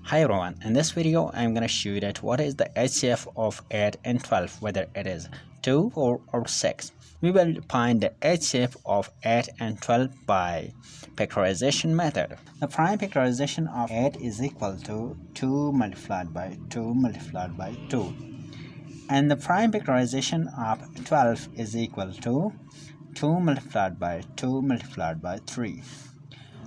Hi everyone, in this video I'm gonna show you that what is the HCF of 8 and 12, whether it is 2, 4 or 6. We will find the HCF of 8 and 12 by factorization method. The prime factorization of 8 is equal to 2 multiplied by 2 multiplied by 2. And the prime factorization of 12 is equal to 2 multiplied by 2 multiplied by 3.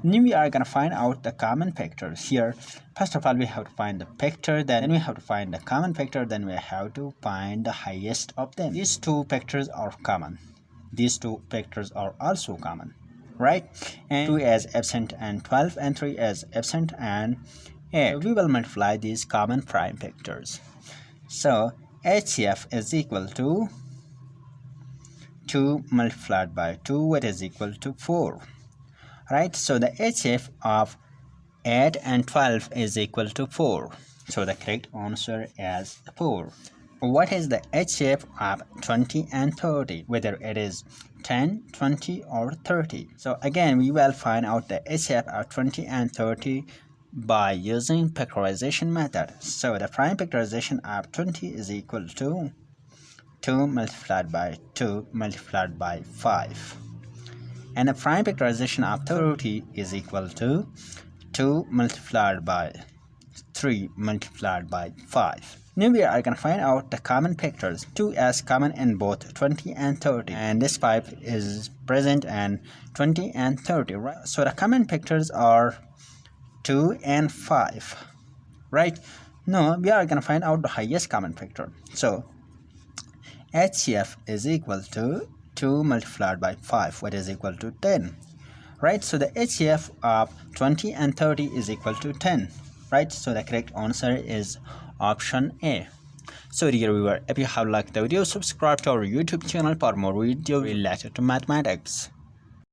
Now we are going to find out the common factors here. First of all, we have to find the factor, then we have to find the common factor, then we have to find the highest of them. These two factors are common. These two factors are also common, right? And 2 is absent and 12 and 3 is absent and 8. We will multiply these common prime factors. So HCF is equal to 2 multiplied by 2, which is equal to 4. Right, so the HCF of 8 and 12 is equal to 4. So the correct answer is 4. What is the HCF of 20 and 30, whether it is 10, 20 or 30? So again, we will find out the HCF of 20 and 30 by using factorization method. So the prime factorization of 20 is equal to 2 multiplied by 2 multiplied by 5. And the prime factorization of 30 is equal to 2 multiplied by 3 multiplied by 5. Now we are going to find out the common factors. 2 is common in both 20 and 30, and this 5 is present in 20 and 30, right? So the common factors are 2 and 5, right? Now we are going to find out the highest common factor. So HCF is equal to 2 multiplied by 5, what is equal to 10, right? So the HCF of 20 and 30 is equal to 10, right? So the correct answer is option A. So dear viewer, if you have liked the video, subscribe to our YouTube channel for more videos related to mathematics.